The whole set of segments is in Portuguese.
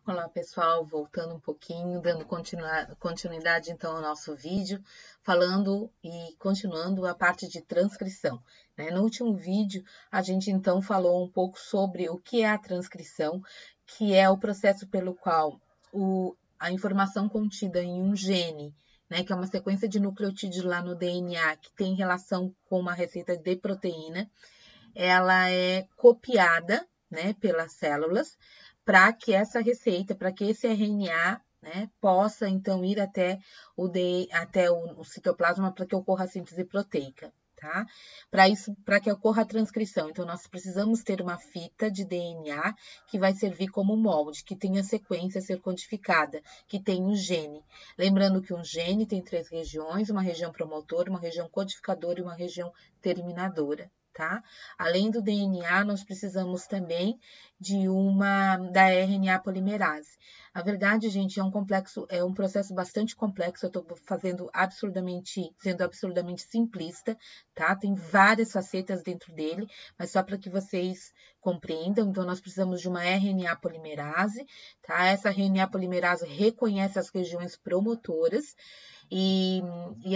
Olá pessoal, voltando um pouquinho, dando continuidade então ao nosso vídeo, falando e continuando a parte de transcrição, né? No último vídeo a gente então falou um pouco sobre o que é a transcrição, que é o processo pelo qual a informação contida em um gene, né, que é uma sequência de nucleotídeos lá no DNA que tem relação com uma receita de proteína, ela é copiada, né, pelas células, para que essa receita, para que esse RNA, né, possa então ir até o citoplasma para que ocorra a síntese proteica, tá? Para isso, para que ocorra a transcrição, então nós precisamos ter uma fita de DNA que vai servir como molde, que tem a sequência a ser codificada, que tem o gene. Lembrando que um gene tem 3 regiões, uma região promotora, uma região codificadora e uma região terminadora. Tá? Além do DNA, nós precisamos também da RNA polimerase. A verdade, gente, é um processo bastante complexo. Eu estou sendo absurdamente simplista, tá? Tem várias facetas dentro dele, mas só para que vocês compreendam. Então, nós precisamos de uma RNA polimerase, tá? Essa RNA polimerase reconhece as regiões promotoras. E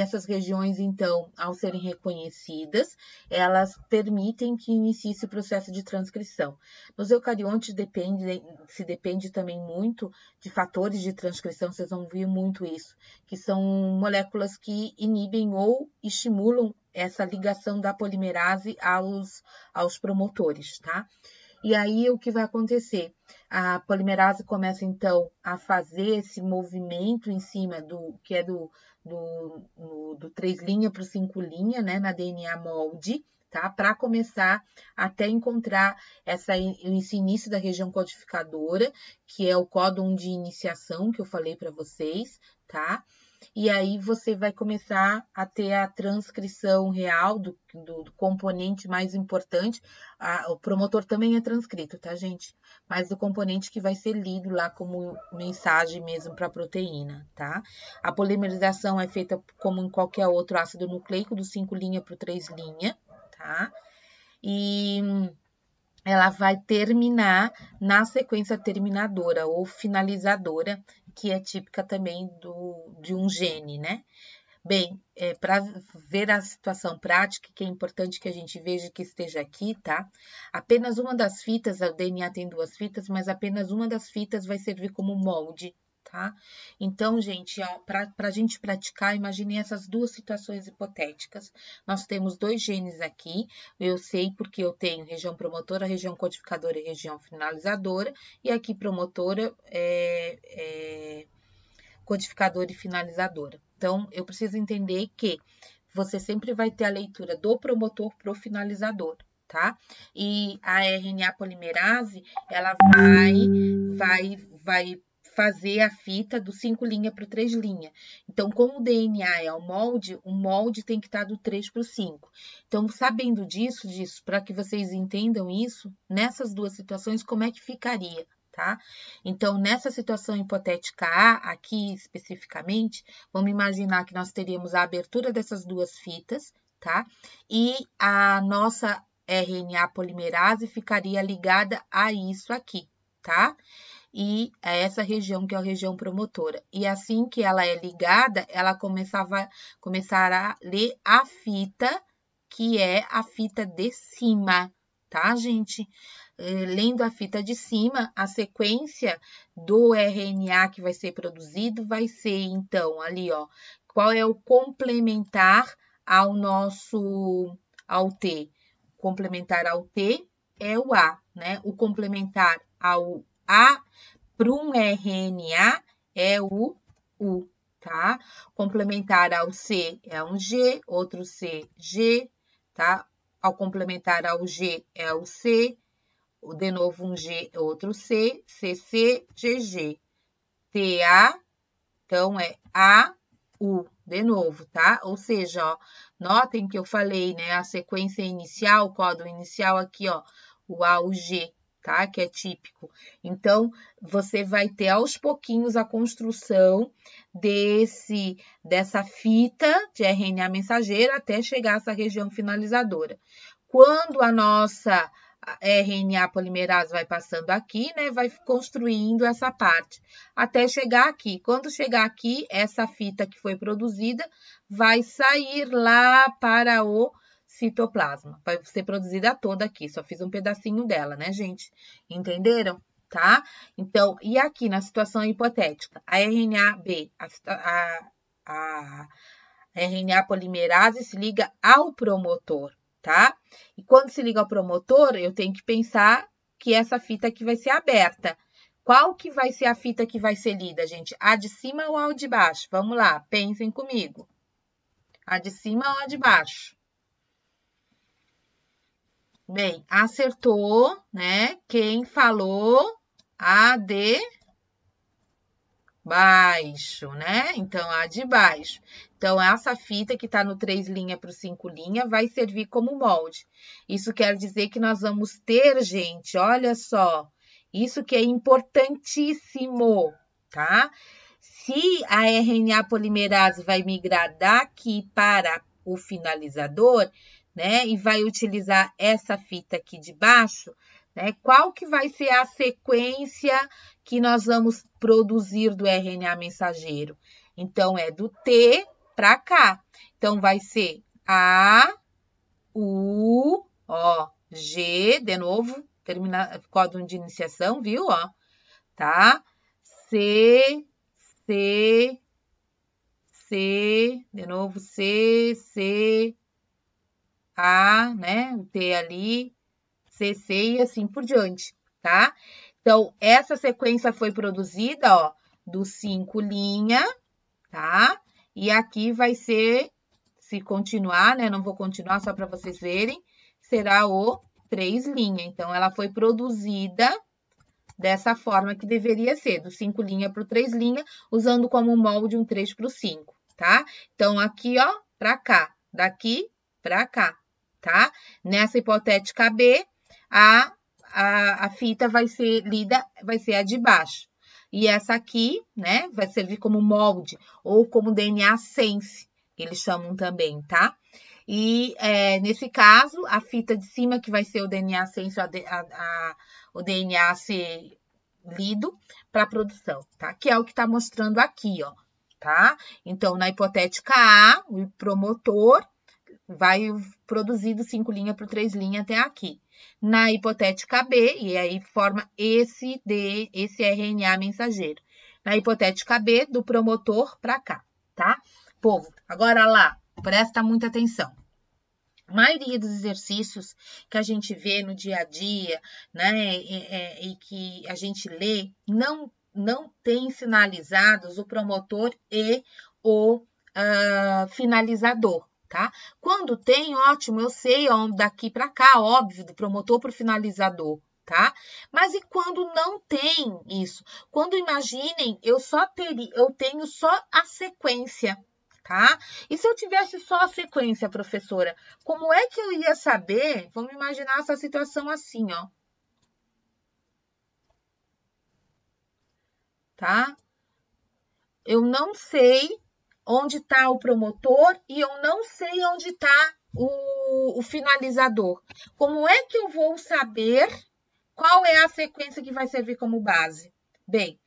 essas regiões, então, ao serem reconhecidas, elas permitem que inicie esse processo de transcrição. Nos eucariontes se depende também muito de fatores de transcrição, vocês vão ver muito isso, que são moléculas que inibem ou estimulam essa ligação da polimerase aos promotores, tá? E aí, o que vai acontecer? A polimerase começa, então, a fazer esse movimento em cima do 3' para o 5', né, na DNA molde, tá? Para começar até encontrar esse início da região codificadora, que é o códon de iniciação que eu falei para vocês, tá? E aí você vai começar a ter a transcrição real do componente mais importante. O promotor também é transcrito, tá, gente? Mas do componente que vai ser lido lá como mensagem mesmo para a proteína, tá? A polimerização é feita como em qualquer outro ácido nucleico, do 5' para o 3', tá? E ela vai terminar na sequência terminadora ou finalizadora, que é típica também de um gene, né? Bem, para ver a situação prática, que é importante que a gente veja que esteja aqui, tá? Apenas uma das fitas, o DNA tem 2 fitas, mas apenas uma das fitas vai servir como molde, tá? Então, gente, para a gente praticar, imagine essas 2 situações hipotéticas. Nós temos 2 genes aqui, eu sei porque eu tenho região promotora, região codificadora e região finalizadora, e aqui promotora codificadora e finalizadora. Então, eu preciso entender que você sempre vai ter a leitura do promotor pro finalizador, tá? E a RNA polimerase, ela vai fazer a fita do 5' para o 3'. Então, como o DNA é o molde tem que estar do 3 para o 5. Então, sabendo disso, para que vocês entendam isso, nessas 2 situações, como é que ficaria? Tá? Então, nessa situação hipotética A, aqui especificamente, vamos imaginar que nós teríamos a abertura dessas 2 fitas, tá? E a nossa RNA polimerase ficaria ligada a isso aqui, tá? E a essa região, que é a região promotora. E assim que ela é ligada, ela começará a ler a fita, que é a fita de cima, tá, gente? Lendo a fita de cima, a sequência do RNA que vai ser produzido vai ser, então, ali, ó, qual é o complementar ao T. Complementar ao T é o A, né? O complementar ao A para um RNA é o U, tá? Complementar ao C é um G, outro C, G, tá? Ao complementar ao G é o C, de novo um G, outro C, CC, GG. TA, então é AU, de novo, tá? Ou seja, ó, notem que eu falei, né, a sequência inicial, o códon inicial aqui, ó, o A, o G, tá? Que é típico. Então, você vai ter aos pouquinhos a construção dessa fita de RNA mensageiro até chegar a essa região finalizadora. Quando a nossa a RNA polimerase vai passando aqui, né? Vai construindo essa parte até chegar aqui. Quando chegar aqui, essa fita que foi produzida vai sair lá para o citoplasma. Vai ser produzida toda aqui. Só fiz um pedacinho dela, né, gente? Entenderam? Tá? Então, e aqui na situação hipotética, a RNA-B, a RNA polimerase se liga ao promotor, tá? E quando se liga ao promotor, eu tenho que pensar que essa fita aqui vai ser aberta. Qual que vai ser a fita que vai ser lida, gente? A de cima ou a de baixo? Vamos lá, pensem comigo. A de cima ou a de baixo? Bem, acertou, né? Quem falou a de baixo, né? Então, a de baixo. Então, essa fita que está no 3' para o 5' vai servir como molde. Isso quer dizer que nós vamos ter, gente, olha só, isso que é importantíssimo, tá? Se a RNA polimerase vai migrar daqui para o finalizador, né, e vai utilizar essa fita aqui de baixo, né, qual que vai ser a sequência que nós vamos produzir do RNA mensageiro? Então, é do T para cá. Então, vai ser A, U, ó, G, de novo, códon de iniciação, viu, ó, tá? C, de novo, C, A, né, o T ali, C e assim por diante, tá? Então, essa sequência foi produzida, ó, do 5', tá? E aqui vai ser, se continuar, né? Não vou continuar só para vocês verem, será o 3'. Então, ela foi produzida dessa forma que deveria ser, do 5' para o 3', usando como molde um 3 para o 5, tá? Então, aqui, ó, para cá, daqui para cá, tá? Nessa hipotética B, a fita vai ser lida, vai ser a de baixo. E essa aqui, né, vai servir como molde ou como DNA sense, que eles chamam também, tá? E nesse caso, a fita de cima, que vai ser o DNA sense, o DNA a ser lido para produção, tá? Que é o que está mostrando aqui, ó, tá? Então, na hipotética A, o promotor vai produzir do 5' para o 3' até aqui. Na hipotética B, e aí forma esse RNA mensageiro. Na hipotética B, do promotor para cá, tá? Povo, agora lá, presta muita atenção. A maioria dos exercícios que a gente vê no dia a dia, né, e que a gente lê, não tem sinalizados o promotor e o finalizador, tá? Quando tem, ótimo, eu sei onde daqui para cá, óbvio, do promotor para o finalizador, tá? Mas e quando não tem isso? Quando, imaginem, eu tenho só a sequência, tá? E se eu tivesse só a sequência, professora, como é que eu ia saber? Vamos imaginar essa situação assim, ó. Tá? Eu não sei onde está o promotor e eu não sei onde está o finalizador. Como é que eu vou saber qual é a sequência que vai servir como base? Bem,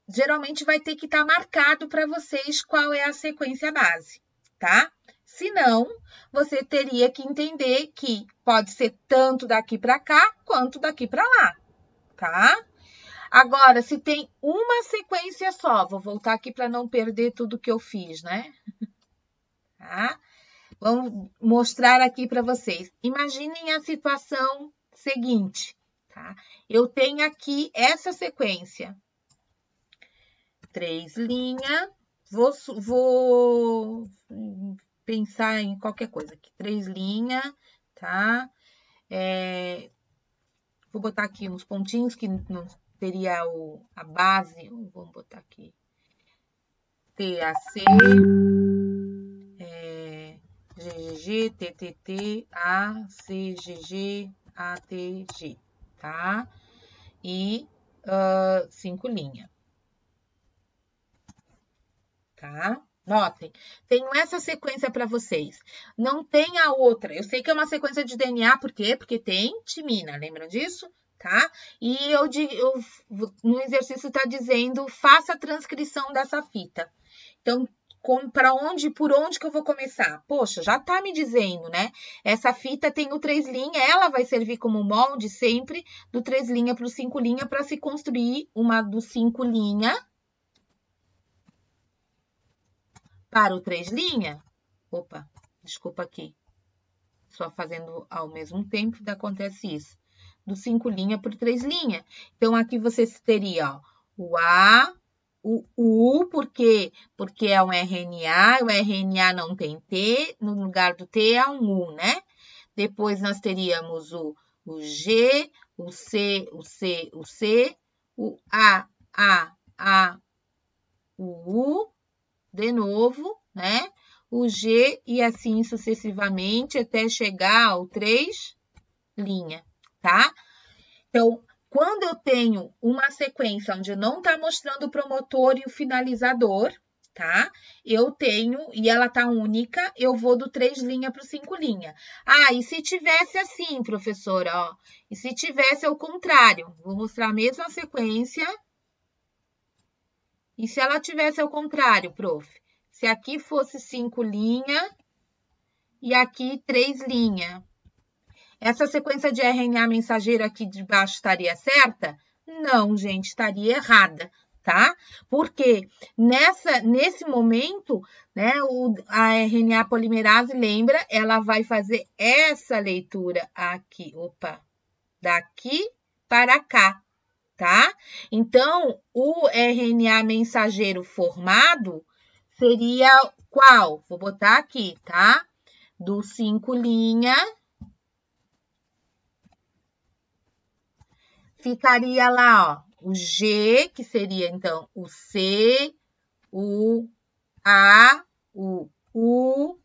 geralmente vai ter que estar marcado para vocês qual é a sequência base, tá? Se não, você teria que entender que pode ser tanto daqui para cá quanto daqui para lá, tá? Agora, se tem uma sequência só, vou voltar aqui para não perder tudo que eu fiz, né? Tá? Vamos mostrar aqui para vocês. Imaginem a situação seguinte, tá? Eu tenho aqui essa sequência. 3', vou pensar em qualquer coisa aqui. 3', tá? Vou botar aqui uns pontinhos que não seria a base. Vamos botar aqui. TAC, GGG, TTT, ACGG, ATG, tá? E 5', tá? Notem, tenho essa sequência para vocês. Não tem a outra. Eu sei que é uma sequência de DNA, por quê? Porque tem timina, lembram disso? Tá? E no exercício está dizendo, faça a transcrição dessa fita. Então, por onde que eu vou começar? Poxa, já tá me dizendo, né? Essa fita tem o 3 linha, ela vai servir como molde sempre do 3 linha para o 5 linha para se construir uma do 5 linha para o 3 linha. Opa, desculpa aqui. Só fazendo ao mesmo tempo que acontece isso. Do 5 linha para o 3 linha. Então, aqui você teria ó, o A, o U, porque é um RNA, o RNA não tem T, no lugar do T é um U, né? Depois nós teríamos o G, o C, o A, o U, de novo, né? O G e assim sucessivamente até chegar ao 3 linha, tá? Então, quando eu tenho uma sequência onde não está mostrando o promotor e o finalizador, tá? Eu tenho, e ela tá única, eu vou do 3 linha para o 5 linha. Ah, e se tivesse assim, professora, ó, e se tivesse ao contrário? Vou mostrar a mesma sequência. E se ela tivesse ao contrário, prof? Se aqui fosse 5 linha e aqui 3 linha. Essa sequência de RNA mensageiro aqui de baixo estaria certa? Não, gente, estaria errada, tá? Porque nesse momento, né, a RNA polimerase, lembra, ela vai fazer essa leitura aqui, opa, daqui para cá, tá? Então, o RNA mensageiro formado seria qual? Vou botar aqui, tá? Do 5 linha. Ficaria lá, ó, o G, que seria, então, o C, o A, o U,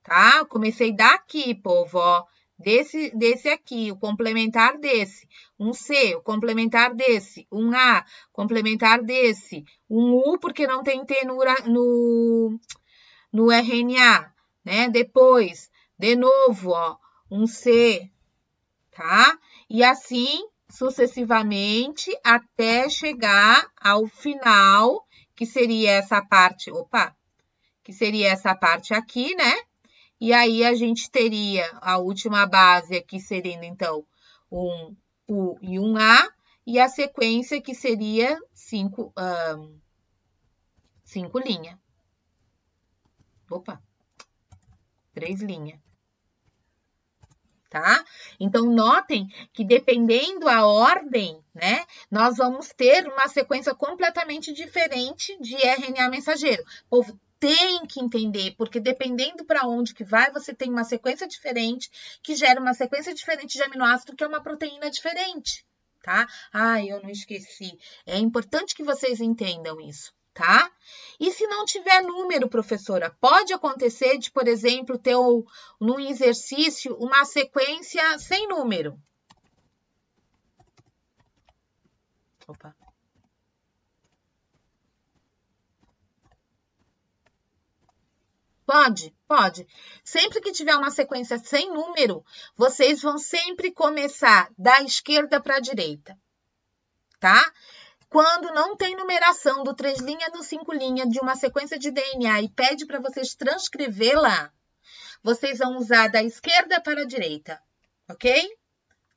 tá? Eu comecei daqui, povo, ó, desse aqui, o complementar desse. Um C, o complementar desse. Um A, complementar desse. Um U, porque não tem T no RNA, né? Depois, de novo, ó, um C, tá? E assim sucessivamente até chegar ao final, que seria essa parte, que seria essa parte aqui, né? E aí a gente teria a última base aqui seria, então, um U e um A, e a sequência que seria 5 linhas. 3 linhas. Tá? Então, notem que dependendo a ordem, né, nós vamos ter uma sequência completamente diferente de RNA mensageiro. O povo tem que entender, porque dependendo para onde que vai, você tem uma sequência diferente, que gera uma sequência diferente de aminoácido, que é uma proteína diferente, tá? Ai, eu não esqueci. É importante que vocês entendam isso. Tá? E se não tiver número, professora, pode acontecer de, por exemplo, ter num exercício uma sequência sem número. Opa. Pode. Sempre que tiver uma sequência sem número, vocês vão sempre começar da esquerda para a direita, tá? Quando não tem numeração do 3 linha no 5 linha de uma sequência de DNA e pede para vocês transcrevê-la, vocês vão usar da esquerda para a direita, ok?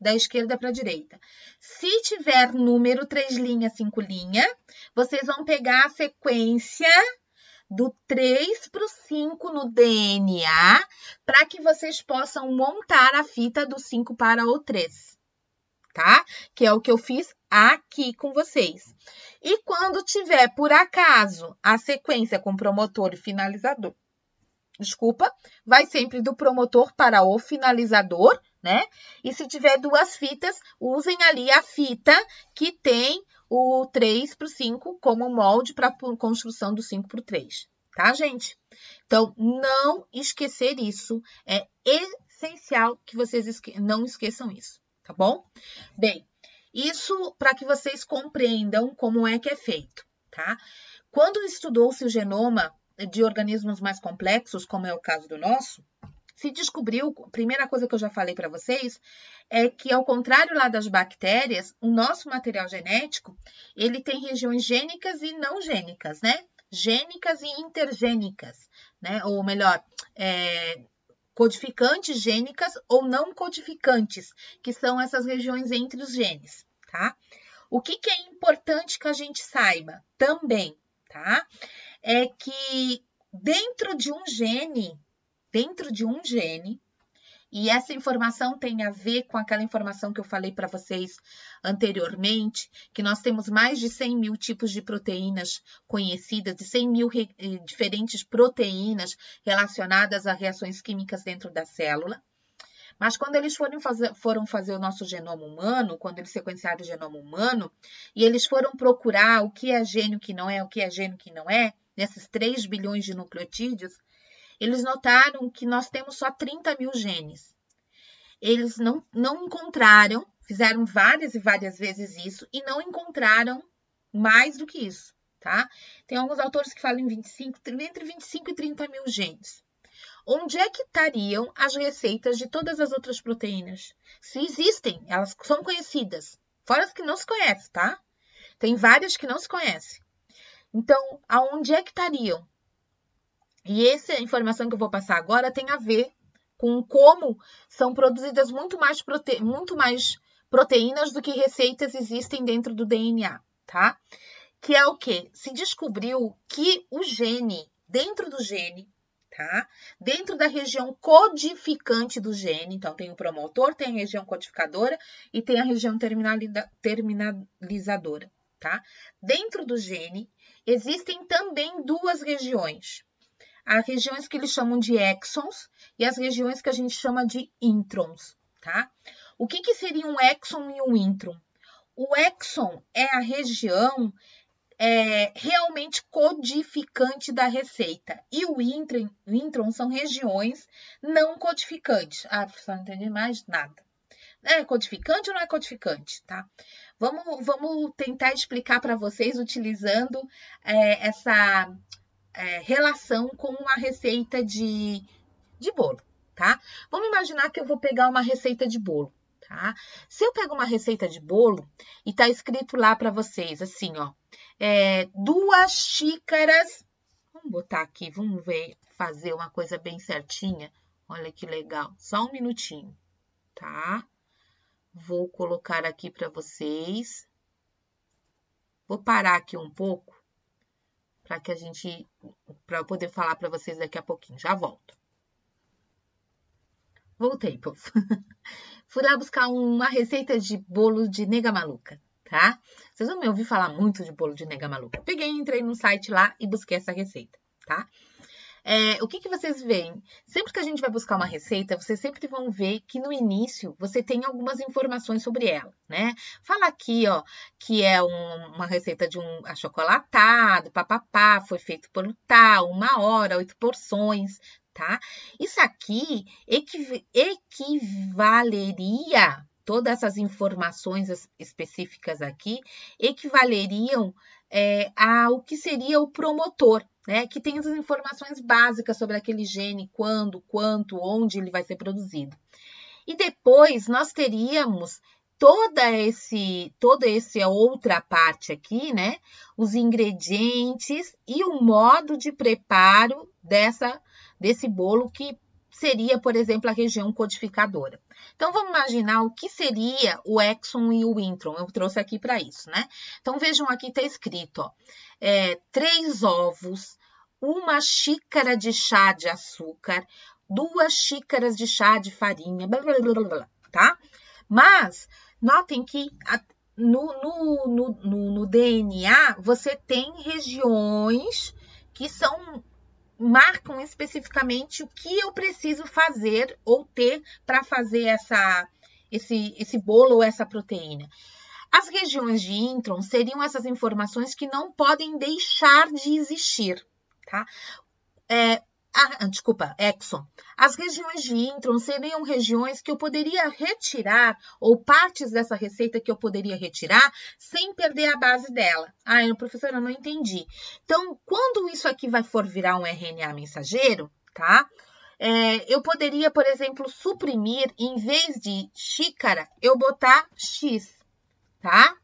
Da esquerda para a direita. Se tiver número 3 linha, 5 linha, vocês vão pegar a sequência do 3 para o 5 no DNA, para que vocês possam montar a fita do 5 para o 3. Tá? Que é o que eu fiz aqui com vocês. E quando tiver, por acaso, a sequência com promotor e finalizador, vai sempre do promotor para o finalizador, né? E se tiver duas fitas, usem ali a fita que tem o 3 para o 5 como molde para a construção do 5 para o 3, tá, gente? Então, não esquecer isso. É essencial que vocês não esqueçam isso. Tá bom? Bem, isso para que vocês compreendam como é que é feito, tá? Quando estudou-se o genoma, de organismos mais complexos, como é o caso do nosso, se descobriu, a primeira coisa que eu já falei para vocês, é que ao contrário lá das bactérias, o nosso material genético, ele tem regiões gênicas e não gênicas, né? Gênicas e intergênicas, né? Ou melhor, codificantes gênicas ou não codificantes, que são essas regiões entre os genes, tá? O que é importante que a gente saiba também, tá? É que dentro de um gene, e essa informação tem a ver com aquela informação que eu falei para vocês anteriormente, que nós temos mais de 100 mil tipos de proteínas conhecidas, de 100 mil diferentes proteínas relacionadas a reações químicas dentro da célula. Mas quando eles foram fazer o nosso genoma humano, quando eles sequenciaram o genoma humano, e eles foram procurar o que é gene, o que não é, o que é gene, o que não é, nesses 3 bilhões de nucleotídeos, eles notaram que nós temos só 30 mil genes. Eles não encontraram, fizeram várias e várias vezes isso, e não encontraram mais do que isso, tá? Tem alguns autores que falam entre 25 e 30 mil genes. Onde é que estariam as receitas de todas as outras proteínas? Se existem, elas são conhecidas, fora as que não se conhecem, tá? Tem várias que não se conhecem. Então, aonde é que estariam? E essa informação que eu vou passar agora tem a ver com como são produzidas muito mais proteínas do que receitas existem dentro do DNA, tá? Que é o quê? Se descobriu que o gene, dentro do gene, tá? Dentro da região codificante do gene, então tem o promotor, tem a região codificadora e tem a região terminalizadora, tá? Dentro do gene existem também duas regiões. As regiões que eles chamam de exons e as regiões que a gente chama de introns, tá? O que seria um exon e um intron? O exon é a região realmente codificante da receita. E o intron são regiões não codificantes. Ah, professor, não entendi mais nada. É codificante ou não é codificante, tá? Vamos tentar explicar para vocês utilizando essa relação com uma receita de bolo, tá? Vamos imaginar que eu vou pegar uma receita de bolo, tá? Se eu pego uma receita de bolo e tá escrito lá para vocês, assim, ó, 2 xícaras, vamos botar aqui, vamos ver, fazer uma coisa bem certinha, olha que legal, só um minutinho, tá? Vou colocar aqui para vocês, vou parar aqui um pouco, para eu poder falar para vocês daqui a pouquinho. Já volto. Voltei, povo. Fui lá buscar uma receita de bolo de nega maluca, tá? Vocês vão me ouvir falar muito de bolo de nega maluca. Peguei, entrei no site lá e busquei essa receita, tá? O que vocês veem? Sempre que a gente vai buscar uma receita, vocês sempre vão ver que no início você tem algumas informações sobre ela, né? Fala aqui, ó, que é uma receita de um achocolatado, papapá, foi feito por tal, 1 hora, 8 porções, tá? Isso aqui equivaleria, todas essas informações específicas aqui, equivaleriam ao que seria o promotor, né, que tem as informações básicas sobre aquele gene, quando, quanto, onde ele vai ser produzido. E depois nós teríamos toda essa outra parte aqui, né, os ingredientes e o modo de preparo desse bolo que seria, por exemplo, a região codificadora. Então, vamos imaginar o que seria o exon e o intron. Eu trouxe aqui para isso, né? Então, vejam aqui, está escrito, ó, 3 ovos, 1 xícara de chá de açúcar, 2 xícaras de chá de farinha, blá, blá, blá, blá, blá, tá? Mas, notem que no DNA, você tem regiões que marcam especificamente o que eu preciso fazer ou ter para fazer esse bolo ou essa proteína. As regiões de intron seriam essas informações que não podem deixar de existir, tá? desculpa, exon. As regiões de intron seriam regiões que eu poderia retirar, ou partes dessa receita que eu poderia retirar, sem perder a base dela. Professora, eu não entendi. Então, quando isso aqui for virar um RNA mensageiro, tá? Eu poderia, por exemplo, suprimir, em vez de xícara, eu botar X, tá?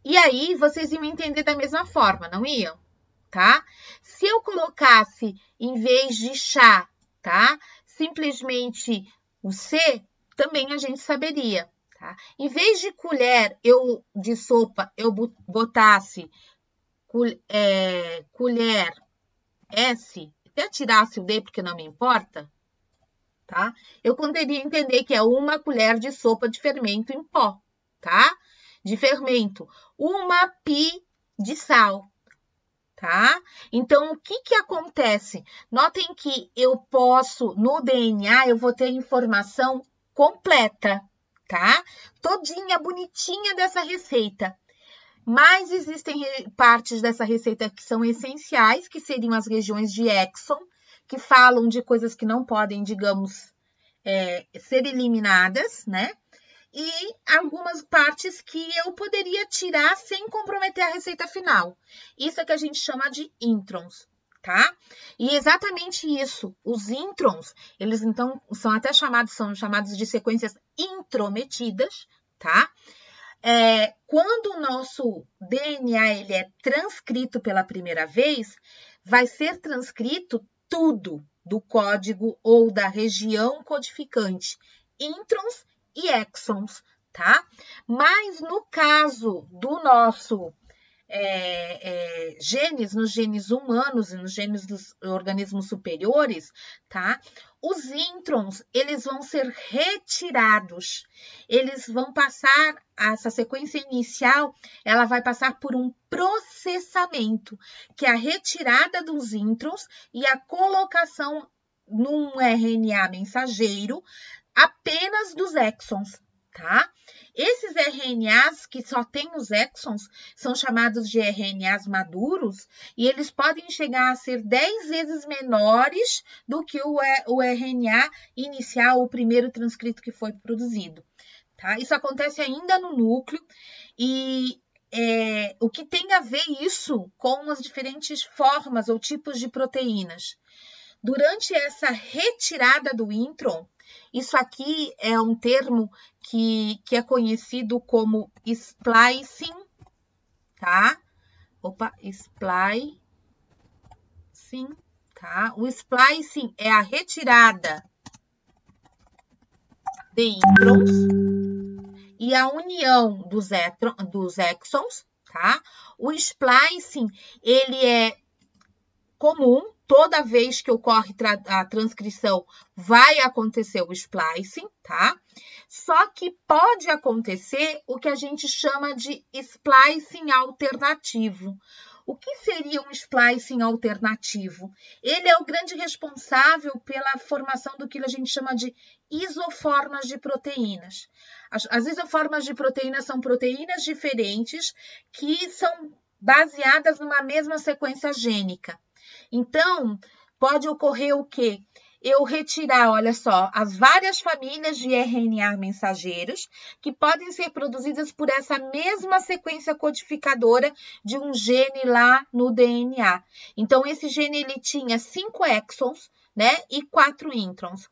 E aí, vocês iam entender da mesma forma, não iam? Tá? Se eu colocasse, em vez de chá, tá? Simplesmente o C, também a gente saberia, tá? Em vez de colher de sopa, eu botasse colher S, até tirasse o D, porque não me importa, tá? Eu poderia entender que é uma colher de sopa de fermento em pó, tá? De fermento. Uma pi de sal. Tá? Então, o que acontece? Notem que eu posso, no DNA, eu vou ter informação completa, tá? Todinha, bonitinha dessa receita. Mas existem partes dessa receita que são essenciais, que seriam as regiões de exon, que falam de coisas que não podem, digamos, ser eliminadas, né? E algumas partes que eu poderia tirar sem comprometer a receita final. Isso é que a gente chama de introns, tá? E exatamente isso, os introns, eles então são chamados de sequências intrometidas, tá? Quando o nosso DNA ele é transcrito pela primeira vez, vai ser transcrito tudo do código ou da região codificante, introns e exons, tá? Mas no caso do nosso genes, nos genes humanos e nos genes dos organismos superiores, tá? Os introns, eles vão ser retirados. Eles vão passar, essa sequência inicial, ela vai passar por um processamento, que é a retirada dos introns e a colocação num RNA mensageiro apenas dos exons, tá? Esses RNAs que só têm os exons são chamados de RNAs maduros e eles podem chegar a ser 10 vezes menores do que o RNA inicial, o primeiro transcrito que foi produzido, tá? Isso acontece ainda no núcleo e o que tem a ver isso com as diferentes formas ou tipos de proteínas? Durante essa retirada do intron, isso aqui é um termo que é conhecido como splicing, tá? Splicing, tá? O splicing é a retirada de introns e a união dos exons, tá? O splicing, ele é comum. Toda vez que ocorre a transcrição, vai acontecer o splicing, tá? Só que pode acontecer o que a gente chama de splicing alternativo. O que seria um splicing alternativo? Ele é o grande responsável pela formação do que a gente chama de isoformas de proteínas. As isoformas de proteínas são proteínas diferentes que são baseadas numa mesma sequência gênica. Então, pode ocorrer o quê? Eu retirar, olha só, as várias famílias de RNA mensageiros que podem ser produzidas por essa mesma sequência codificadora de um gene lá no DNA. Então, esse gene ele tinha 5 exons, né, e 4 introns.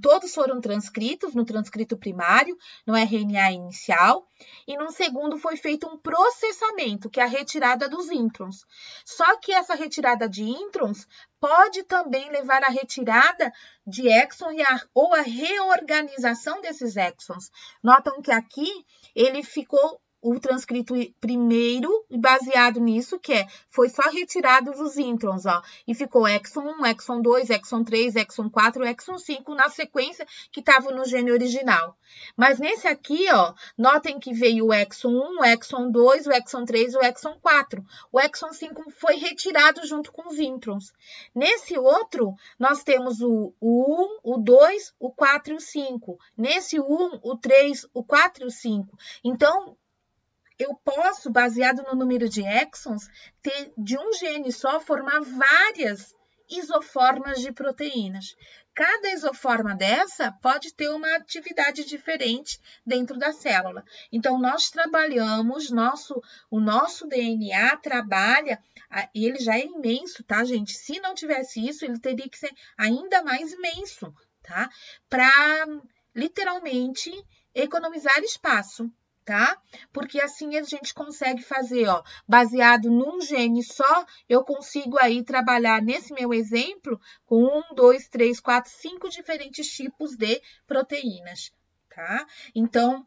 Todos foram transcritos no transcrito primário, no RNA inicial, e no segundo foi feito um processamento, que é a retirada dos introns. Só que essa retirada de introns pode também levar à retirada de exons ou a reorganização desses exons. Notam que aqui ele ficou o transcrito primeiro, baseado nisso, foi só retirado os introns, ó, e ficou exon 1, exon 2, exon 3, exon 4, exon 5, na sequência que estava no gene original. Mas nesse aqui, ó, notem que veio o exon 1, o exon 2, o exon 3, o exon 4. O exon 5 foi retirado junto com os introns. Nesse outro, nós temos o 1, o 2, o 4 e o 5. Nesse 1, o 3, o 4 e o 5. Então, eu posso, baseado no número de exons, ter de um gene só, formar várias isoformas de proteínas. Cada isoforma dessa pode ter uma atividade diferente dentro da célula. Então, nós trabalhamos, o nosso DNA trabalha, ele já é imenso, tá, gente? Se não tivesse isso, ele teria que ser ainda mais imenso, tá? Para, literalmente, economizar espaço. Tá? Porque assim a gente consegue fazer, ó, baseado num gene só, eu consigo aí trabalhar nesse meu exemplo com 1, 2, 3, 4, 5 diferentes tipos de proteínas, tá? Então,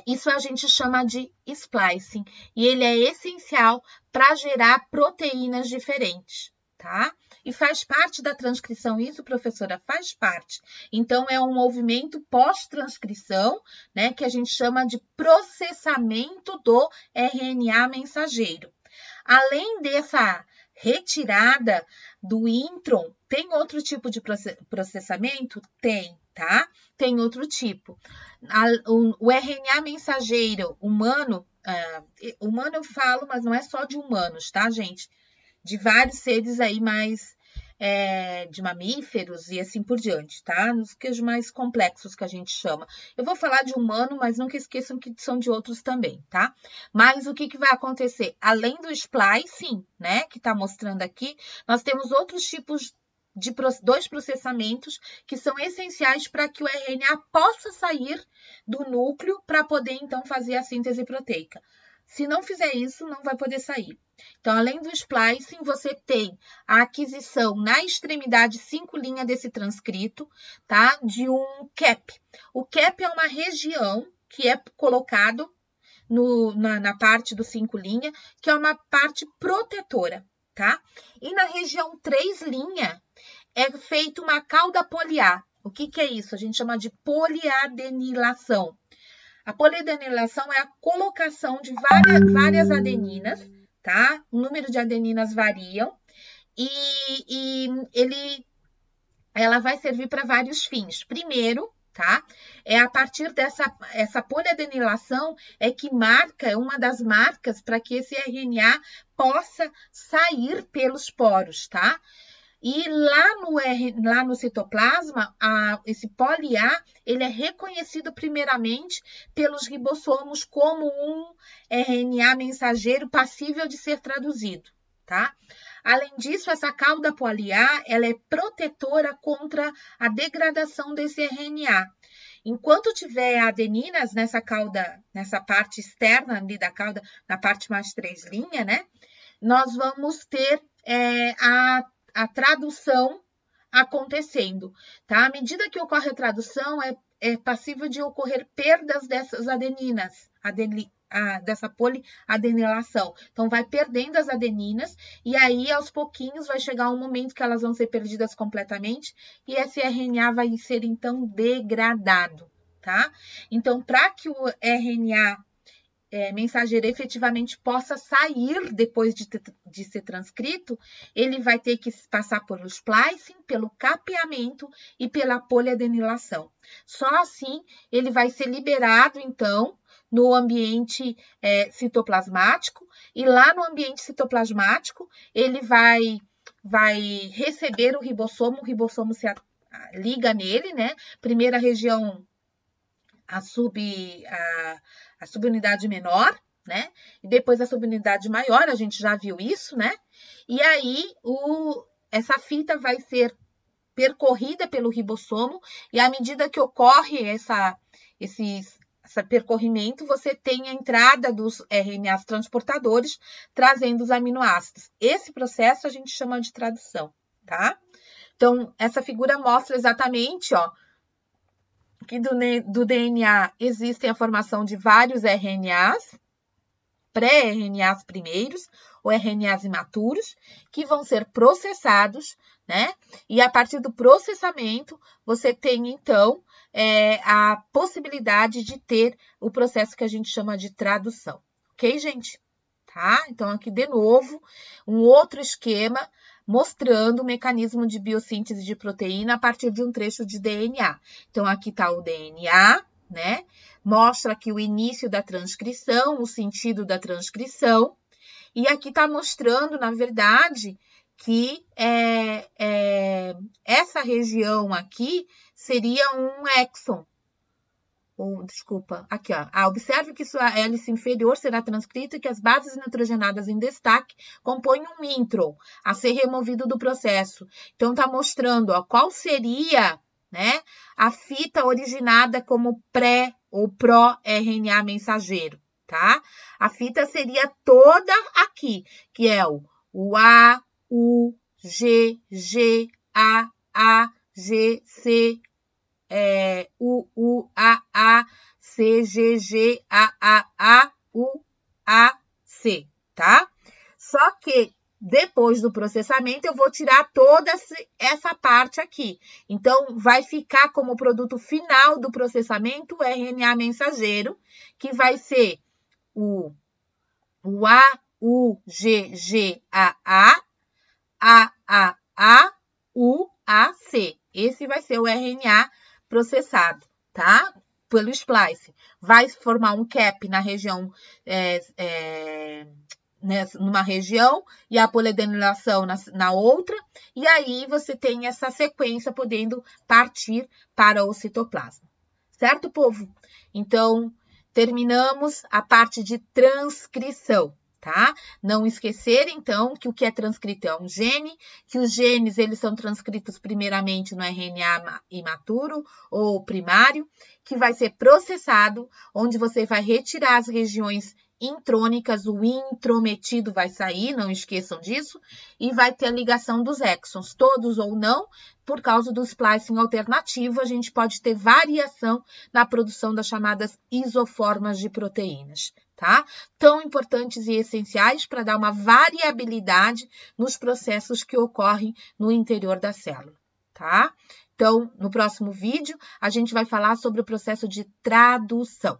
isso a gente chama de splicing e ele é essencial para gerar proteínas diferentes, tá? E faz parte da transcrição, isso, professora, faz parte. Então, é um movimento pós-transcrição, né, que a gente chama de processamento do RNA mensageiro. Além dessa retirada do intron, tem outro tipo de processamento? Tem, tá? Tem outro tipo. O RNA mensageiro humano, humano eu falo, mas não é só de humanos, tá, gente? De vários seres aí mais, de mamíferos e assim por diante, tá? Nos queijos mais complexos que a gente chama. Eu vou falar de humano, mas nunca esqueçam que são de outros também, tá? Mas o que vai acontecer? Além do splicing, né, que tá mostrando aqui, nós temos outros tipos de dois processamentos que são essenciais para que o RNA possa sair do núcleo para poder, então, fazer a síntese proteica. Se não fizer isso, não vai poder sair. Então, além do splicing, você tem a aquisição na extremidade 5' desse transcrito, tá? De um cap. O cap é uma região que é colocado na parte do 5', que é uma parte protetora, tá? E na região 3' é feita uma cauda poliar. O que é isso? A gente chama de poliadenilação. A poliadenilação é a colocação de várias adeninas, tá? O número de adeninas variam e ela vai servir para vários fins. Primeiro, tá? É a partir essa poliadenilação é que é uma das marcas para que esse RNA possa sair pelos poros, tá? E lá no citoplasma, esse poli-A, ele é reconhecido primeiramente pelos ribossomos como um RNA mensageiro passível de ser traduzido, tá? Além disso, essa cauda poli-A, ela é protetora contra a degradação desse RNA. Enquanto tiver adeninas nessa cauda, nessa parte externa ali da cauda, na parte mais 3', né? Nós vamos ter a tradução acontecendo, tá? À medida que ocorre a tradução, é passível de ocorrer perdas dessas adeninas, dessa poliadenilação. Então, vai perdendo as adeninas e aí, aos pouquinhos, vai chegar um momento que elas vão ser perdidas completamente e esse RNA vai ser, então, degradado, tá? Então, para que o RNA mensageiro efetivamente possa sair depois de ser transcrito, ele vai ter que passar pelo splicing, pelo capeamento e pela poliadenilação. Só assim ele vai ser liberado, então, no ambiente citoplasmático, e lá no ambiente citoplasmático ele vai receber o ribossomo se liga nele, né? Primeira região, a subunidade menor, né? E depois a subunidade maior, a gente já viu isso, né? E aí, essa fita vai ser percorrida pelo ribossomo, e à medida que ocorre esse percorrimento, você tem a entrada dos RNAs transportadores, trazendo os aminoácidos. Esse processo a gente chama de tradução, tá? Então, essa figura mostra exatamente, ó, que do DNA existem a formação de vários RNAs, pré-RNAs primeiros, ou RNAs imaturos, que vão ser processados, né? E a partir do processamento, você tem, então, a possibilidade de ter o processo que a gente chama de tradução. Ok, gente? Tá? Então, aqui, de novo, um outro esquema mostrando o mecanismo de biossíntese de proteína a partir de um trecho de DNA. Então, aqui está o DNA, né? Mostra aqui o início da transcrição, o sentido da transcrição. E aqui está mostrando, na verdade, que essa região aqui seria um exon. Desculpa, aqui, ó. Observe que sua hélice inferior será transcrita e que as bases nitrogenadas em destaque compõem um intron a ser removido do processo. Então, está mostrando, ó, qual seria, né, a fita originada como pré ou pró-RNA mensageiro, tá? A fita seria toda aqui, que é o A, U, G, G, A, G, C, U, A, C, G, G, A, U, A, C, tá? Só que depois do processamento eu vou tirar toda essa parte aqui. Então, vai ficar como produto final do processamento o RNA mensageiro, que vai ser o A, U, G, G, A, U, A, C. Esse vai ser o RNA processado, tá? Pelo splice. Vai formar um cap na região, numa região, e a poliadenylação na outra, e aí você tem essa sequência podendo partir para o citoplasma. Certo, povo? Então, terminamos a parte de transcrição. Tá? Não esquecer, então, que o que é transcrito é um gene, que os genes eles são transcritos primeiramente no RNA imaturo ou primário, que vai ser processado, onde você vai retirar as regiões intrônicas, o intrometido vai sair, não esqueçam disso, e vai ter a ligação dos exons, todos ou não, por causa do splicing alternativo, a gente pode ter variação na produção das chamadas isoformas de proteínas, tá? Tão importantes e essenciais para dar uma variabilidade nos processos que ocorrem no interior da célula, tá? Então, no próximo vídeo, a gente vai falar sobre o processo de tradução.